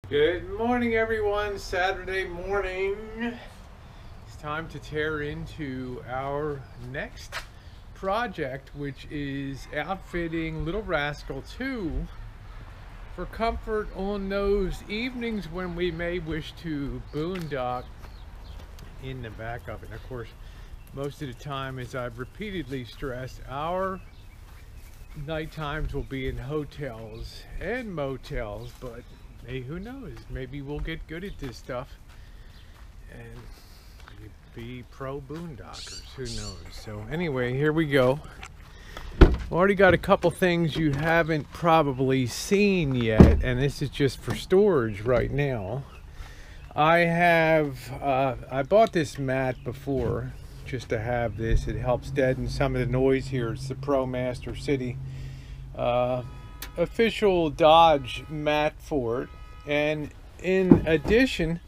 Good morning, everyone. Saturday morning. It's time to tear into our next project, which is outfitting Little Rascal II for comfort on those evenings when we may wish to boondock in the back of it. And of course, most of the time, as I've repeatedly stressed, our night times will be in hotels and motels, but hey, who knows? Maybe we'll get good at this stuff and be pro boondockers. Who knows? So anyway, here we go. Already got a couple things you haven't probably seen yet, and this is just for storage right now. I bought this mat before just to have this. It helps deaden some of the noise here. It's the Promaster City official Dodge mat for it. And in addition,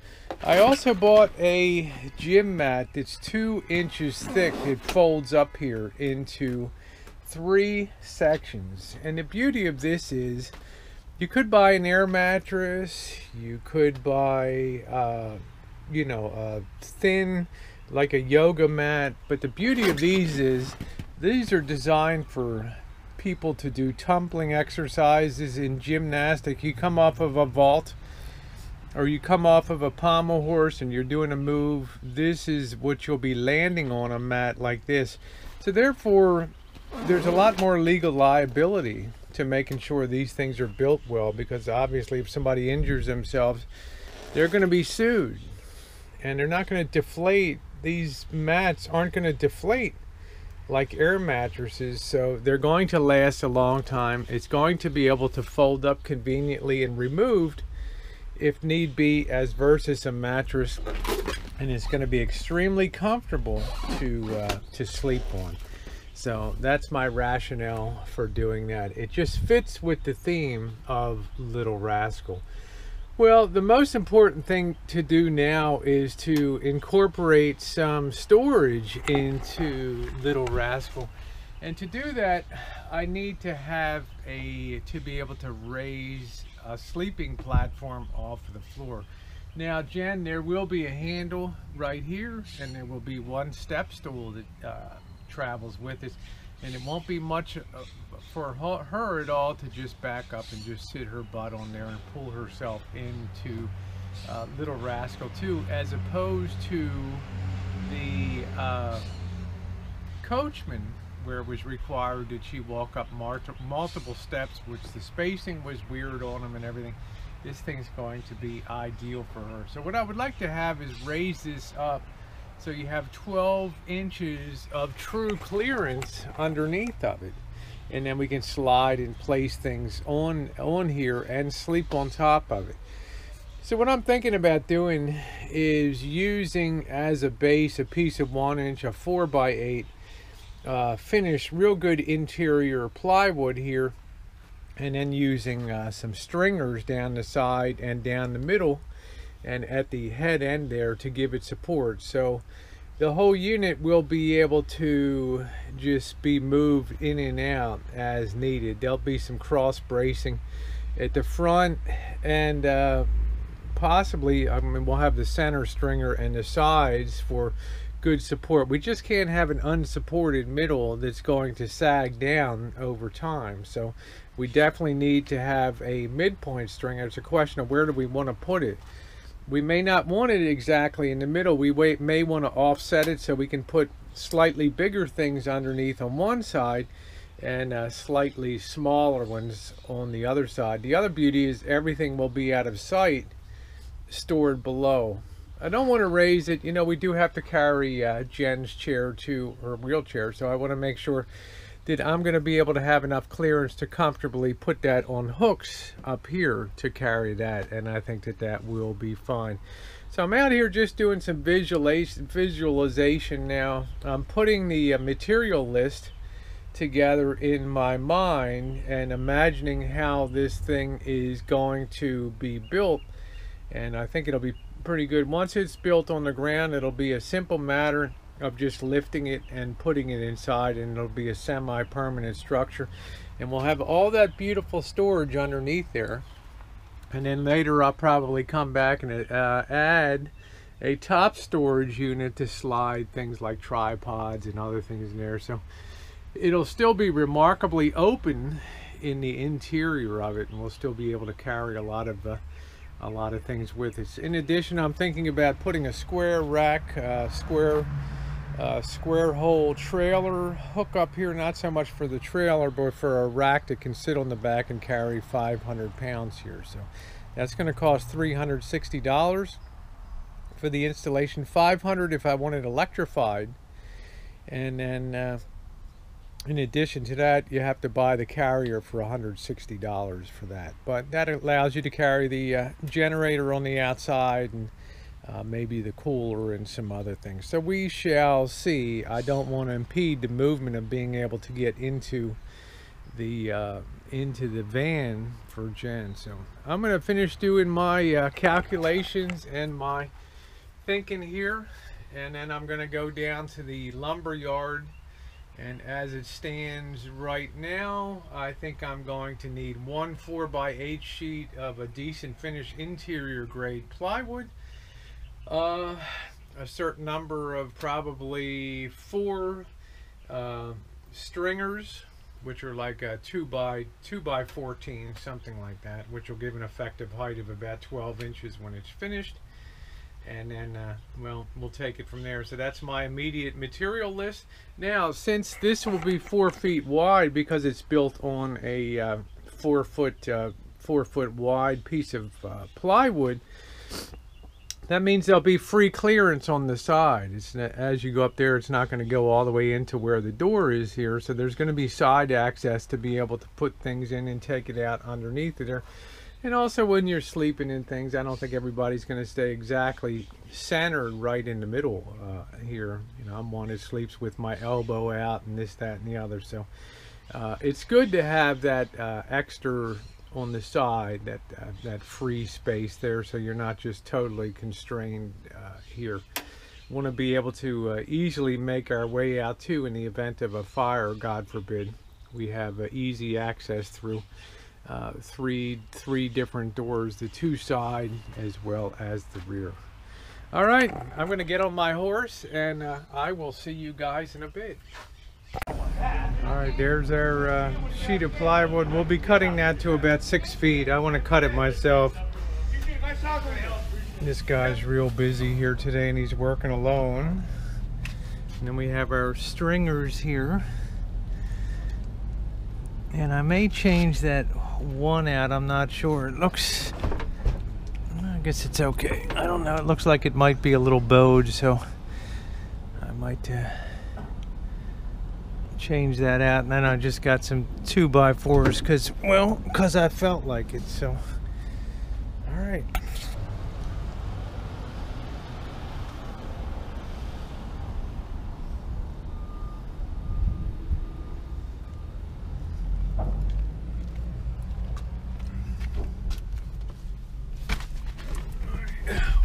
I also bought a gym mat that's 2 inches thick. It folds up here into 3 sections. And the beauty of this is you could buy an air mattress, you could buy a thin, like a yoga mat, but the beauty of these is these are designed for people to do tumbling exercises in gymnastics. You come off of a vault or you come off of a pommel horse and you're doing a move, this is what you'll be landing on, a mat like this. So therefore there's a lot more legal liability to making sure these things are built well, because obviously if somebody injures themselves, they're going to be sued, and they're not going to deflate. These mats aren't going to deflate like air mattresses, so they're going to last a long time. It's going to be able to fold up conveniently and removed if need be, as versus a mattress, and it's going to be extremely comfortable to sleep on. So that's my rationale for doing that. It just fits with the theme of Little Rascal. Well, the most important thing to do now is to incorporate some storage into Little Rascal. And to do that, I need to have to be able to raise a sleeping platform off of the floor. Now, Jen, there will be a handle right here, and there will be one step stool that travels with it. And it won't be much for her at all to just back up and just sit her butt on there and pull herself into Little Rascal 2, as opposed to the Coachman, where it was required that she walk up multiple steps, which the spacing was weird on them and everything. This thing's going to be ideal for her. So what I would like to have is raise this up so you have 12 inches of true clearance underneath of it, and then we can slide and place things on here and sleep on top of it. So what I'm thinking about doing is using as a base a piece of 1 inch, a 4x8 finished real good interior plywood here, and then using some stringers down the side and down the middle and at the head end there to give it support. So the whole unit will be able to just be moved in and out as needed. There'll be some cross bracing at the front, and possibly, I mean, we'll have the center stringer and the sides for good support. We just can't have an unsupported middle that's going to sag down over time. So we definitely need to have a midpoint stringer. It's a question of where do we want to put it. We may not want it exactly in the middle. We may want to offset it so we can put slightly bigger things underneath on one side and slightly smaller ones on the other side. The other beauty is everything will be out of sight, stored below. I don't want to raise it. You know, we do have to carry Jen's chair to her wheelchair, so I want to make sure that I'm going to be able to have enough clearance to comfortably put that on hooks up here to carry that, and I think that that will be fine. So I'm out here just doing some visualization now. I'm putting the material list together in my mind and imagining how this thing is going to be built, and I think it'll be pretty good. Once it's built on the ground, it'll be a simple matter of just lifting it and putting it inside, and it'll be a semi-permanent structure, and we'll have all that beautiful storage underneath there. And then later I'll probably come back and add a top storage unit to slide things like tripods and other things in there. So it'll still be remarkably open in the interior of it, and we'll still be able to carry a lot of things with us. In addition, I'm thinking about putting a square rack, square hole trailer hook up here, not so much for the trailer but for a rack that can sit on the back and carry 500 pounds here. So that's going to cost $360 for the installation, $500 if I want it electrified, and then in addition to that you have to buy the carrier for $160 for that. But that allows you to carry the generator on the outside and maybe the cooler and some other things. So we shall see. I don't want to impede the movement of being able to get into the van for Jen. So I'm going to finish doing my calculations and my thinking here, and then I'm going to go down to the lumber yard. And as it stands right now, I think I'm going to need 1 4x8 sheet of a decent finish interior grade plywood, a certain number of probably 4 stringers, which are like a 2x14, something like that, which will give an effective height of about 12 inches when it's finished. And then well, we'll take it from there. So that's my immediate material list. Now, since this will be 4 feet wide because it's built on a 4 foot wide piece of plywood, that means there'll be free clearance on the side. As you go up there, it's not going to go all the way into where the door is here, so there's going to be side access to be able to put things in and take it out underneath there. And also when you're sleeping in things, I don't think everybody's going to stay exactly centered right in the middle here. You know, I'm one that sleeps with my elbow out and this, that, and the other. So it's good to have that extra on the side, that free space there, so you're not just totally constrained here. Want to be able to easily make our way out too in the event of a fire, God forbid. We have easy access through three different doors, the 2 side as well as the rear. All right, I'm going to get on my horse, and I will see you guys in a bit. All right, there's our sheet of plywood. We'll be cutting that to about 6 feet. I want to cut it myself. This guy's real busy here today, and he's working alone. And then we have our stringers here. And I may change that one out, I'm not sure. It looks, I guess it's okay. I don't know, it looks like it might be a little bowed, so I might change that out. And then I just got some 2x4s because I felt like it. So all right.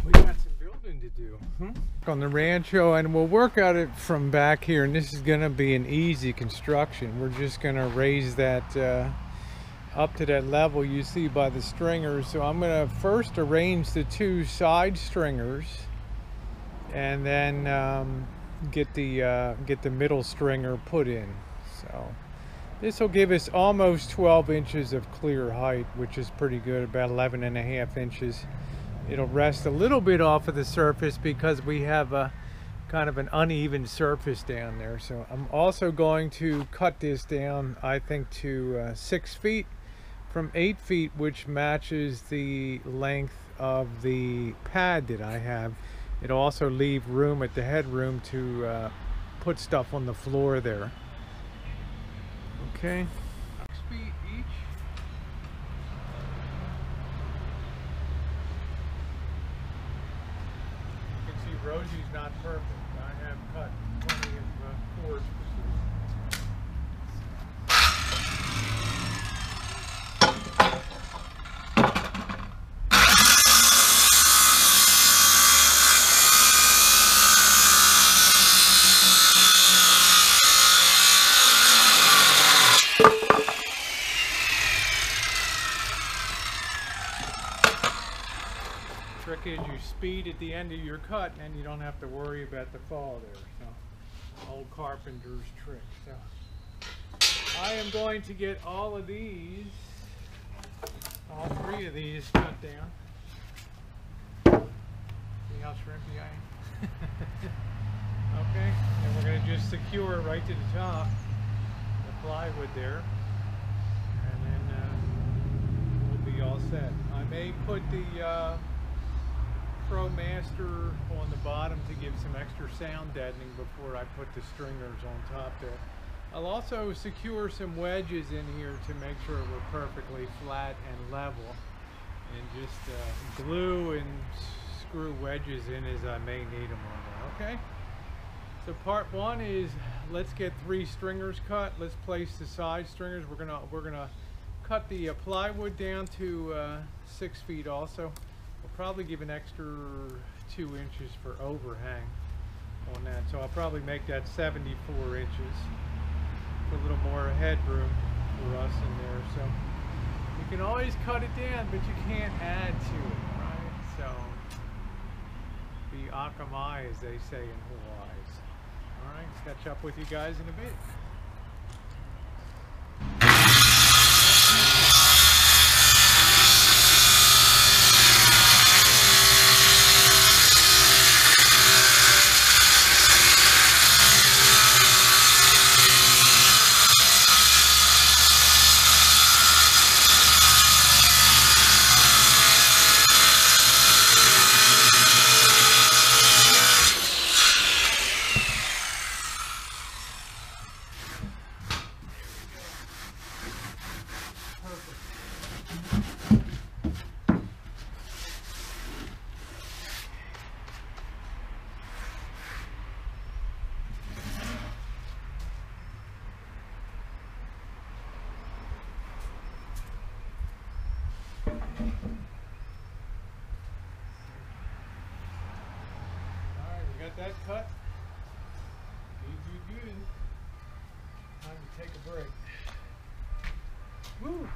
We got some building to do on the rancho, and we'll work at it from back here, and this is going to be an easy construction. We're just going to raise that up to that level you see by the stringers. So I'm going to first arrange the 2 side stringers, and then get the middle stringer put in. So this will give us almost 12 inches of clear height, which is pretty good, about 11.5 inches. It'll rest a little bit off of the surface because we have a kind of an uneven surface down there. So I'm also going to cut this down, I think, to 6 feet from 8 feet, which matches the length of the pad that I have. It'll also leave room at the headroom to put stuff on the floor there. Okay. 6 feet each. Rosie's not perfect. I have cut plenty of cords. Trick is you speed at the end of your cut and then you don't have to worry about the fall there. So, old carpenter's trick. So, I am going to get all of these, all 3 of these cut down. See how shrimpy I am? Okay, and we're going to just secure it right to the top, the plywood there, and then we'll be all set. I may put the Promaster on the bottom to give some extra sound deadening before I put the stringers on top there. I'll also secure some wedges in here to make sure we're perfectly flat and level, and just glue and screw wedges in as I may need them on there. Okay, so part 1 is let's get 3 stringers cut. Let's place the side stringers. We're gonna cut the plywood down to 6 feet also. We'll probably give an extra 2 inches for overhang on that, so I'll probably make that 74 inches for a little more headroom for us in there. So you can always cut it down, but you can't add to it, right? So be akamai, as they say in Hawaii. All right, catch up with you guys in a bit. That cut. Good. Time to take a break. Woo!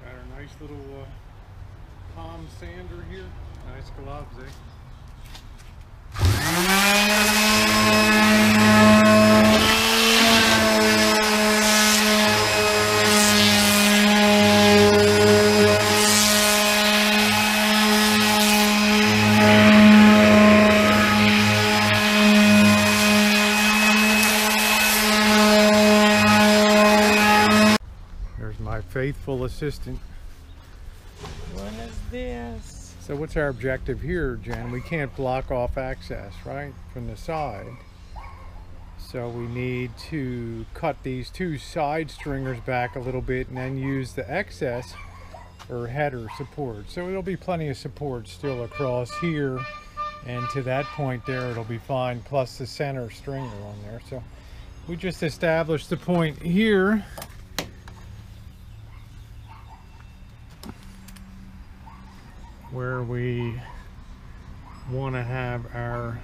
Got our nice little palm sander here. Nice gloves, eh? Faithful assistant. What is this? So what's our objective here, Jen? We can't block off access, right, from the side. So we need to cut these 2 side stringers back a little bit and then use the excess for header support. So it'll be plenty of support still across here, and to that point there it'll be fine, plus the center stringer on there. So we just established the point here. Where we want to have our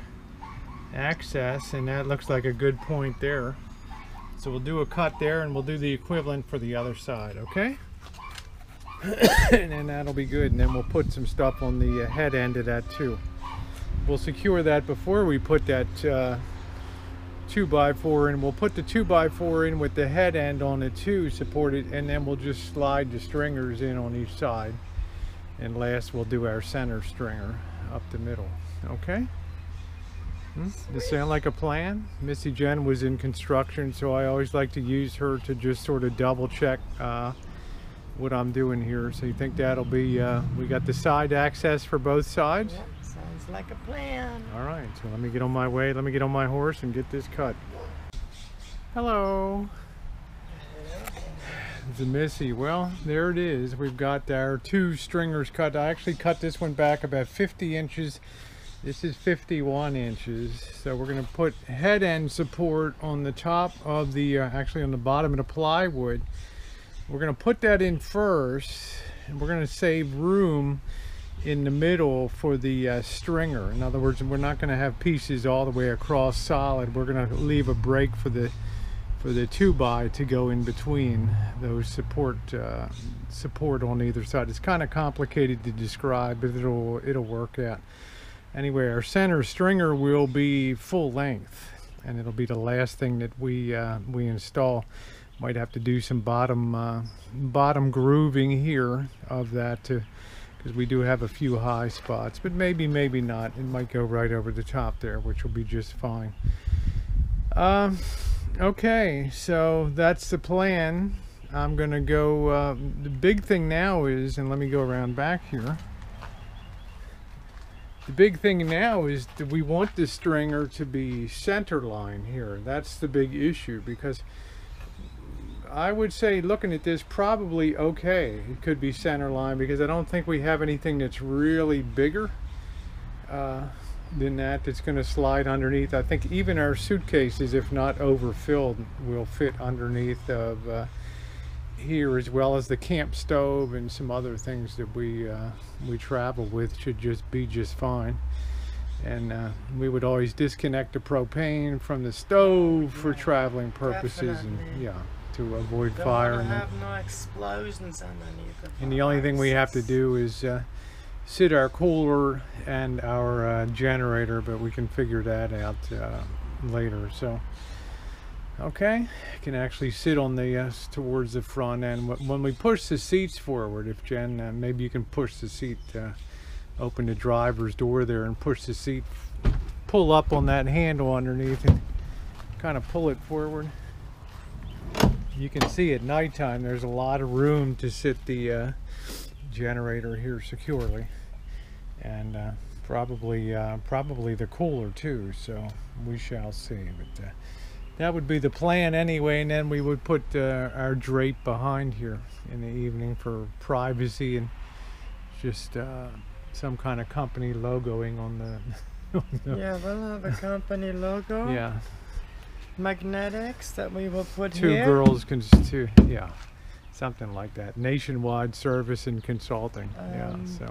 access, and that looks like a good point there. So we'll do a cut there and we'll do the equivalent for the other side, okay? And then that'll be good, and then we'll put some stuff on the head end of that too. We'll secure that before we put that 2x4 in. We'll put the 2x4 in with the head end on it too, supported, and then we'll just slide the stringers in on each side. And last, we'll do our center stringer up the middle. Okay? Does this sound like a plan? Missy Jen was in construction, so I always like to use her to just sort of double check what I'm doing here. So you think that'll be, we got the side access for both sides? Yep, sounds like a plan. All right, so let me get on my way. Let me get on my horse and get this cut. Hello. The Missy. Well, there it is. We've got our 2 stringers cut. I actually cut this one back about 50 inches. This is 51 inches. So we're going to put head end support on the top of the, actually on the bottom of the plywood. We're going to put that in first, and we're going to save room in the middle for the stringer. In other words, we're not going to have pieces all the way across solid. We're going to leave a break for the for the 2x to go in between those support on either side. It's kind of complicated to describe, but it'll work out. Anyway, our center stringer will be full length, and it'll be the last thing that we install. Might have to do some bottom grooving here of that because we do have a few high spots, but maybe not. It might go right over the top there, which will be just fine. Okay, so that's the plan. I'm gonna go, the big thing now is, and let me go around back here. The big thing now is that we want the stringer to be center line here. That's the big issue, because I would say, looking at this, probably okay. It could be center line because I don't think we have anything that's really bigger than that's going to slide underneath. I think even our suitcases, if not overfilled, will fit underneath of here, as well as the camp stove and some other things that we travel with should just be just fine. And we would always disconnect the propane from the stove for traveling purposes. Definitely. And yeah, to avoid Don't fire. wanna And have no explosions underneath the the only thing we have to boxes. do is sit our cooler and our generator, but we can figure that out later. So okay, can actually sit on the towards the front end. When we push the seats forward, if Jen, maybe you can push the seat, open the driver's door there and push the seat, pull up on that handle underneath and kind of pull it forward. You can see at nighttime there's a lot of room to sit the generator here securely, and probably the cooler too, so we shall see. But that would be the plan anyway, and then we would put our drape behind here in the evening for privacy, and just some kind of company logoing on the, Yeah, we'll have a company logo. yeah, Magnetics that we will put two here. girls yeah, something like that. Nationwide service and consulting. Yeah, so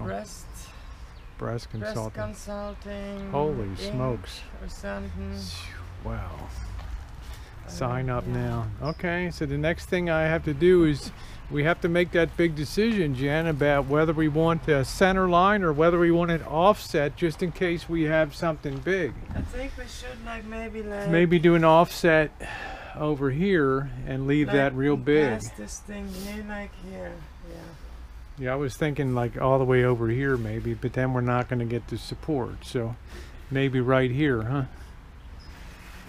breast consulting. Consulting. Holy Inc. smokes. Or something. Wow. Sign up now. Okay, so the next thing I have to do is we have to make that big decision, Jen, about whether we want a center line or whether we want it offset, just in case we have something big. I think we should Maybe do an offset over here and leave that real big. Pass this thing here, like here. Yeah. Yeah, I was thinking like all the way over here maybe, but then we're not going to get the support. So maybe right here, huh?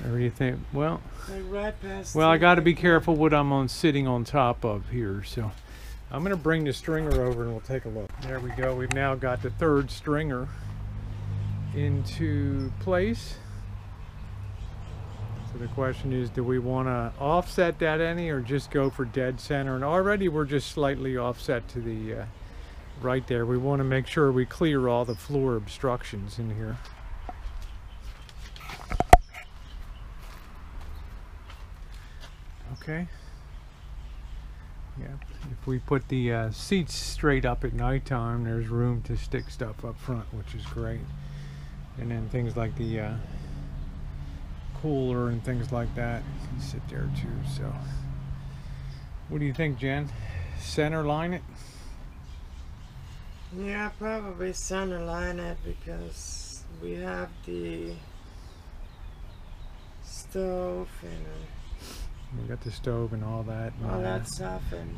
Or do you think? Well, Like right past well, I here, got to like be here. careful what I'm sitting on top of here. So I'm going to bring the stringer over and we'll take a look. There we go. We've now got the third stringer into place. So the question is, do we want to offset that any or just go for dead center? And already we're just slightly offset to the right there. We want to make sure we clear all the floor obstructions in here. Okay. Yeah, if we put the seats straight up at nighttime, there's room to stick stuff up front, which is great. And then things like the cooler and things like that can sit there too. So what do you think, Jen? Center line it? Yeah, probably center line it because we have the stove and We got the stove and all that. And all that stuff, and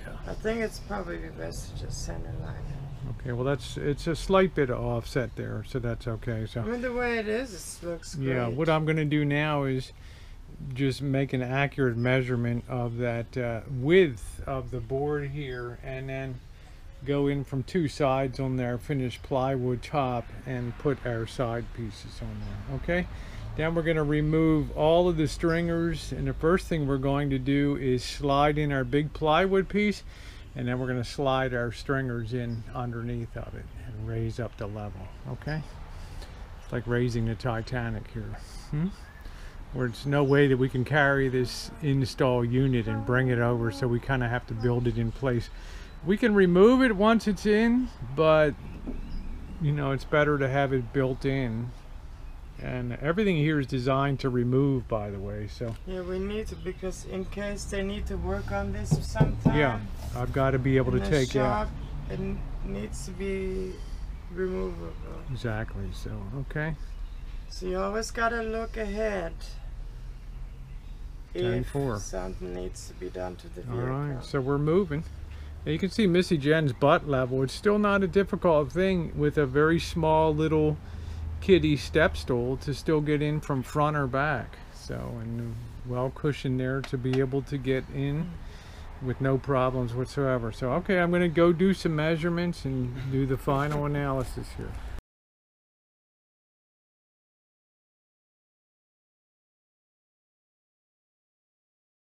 Yeah. I think it's probably best to just center line it. Okay, well it's a slight bit of offset there, so that's okay. I So mean, the way it is, it looks great. yeah, what I'm going to do now is just make an accurate measurement of that width of the board here, and then go in from two sides on their finished plywood top and put our side pieces on there. Okay, then we're going to remove all of the stringers, and the first thing we're going to do is slide in our big plywood piece, and then we're going to slide our stringers in underneath of it and raise up the level. Okay, it's like raising the Titanic here, where it's no way that we can carry this install unit and bring it over, so we kind of have to build it in place. We can remove it once it's in, but you know, it's better to have it built in And everything here is designed to remove, by the way, so. Yeah, we need to, because in case they need to work on this sometime. Yeah, I've got to be able to take it out. It needs to be removable. Exactly, so, okay. So you always gotta look ahead. If 10-4. something needs to be done to the vehicle. Alright, so we're moving. Now you can see Missy Jen's butt level. It's still not a difficult thing with a very small little kiddie step stool to still get in from front or back. So, and well cushioned there to be able to get in with no problems whatsoever. So, okay, I'm going to go do some measurements and do the final analysis here.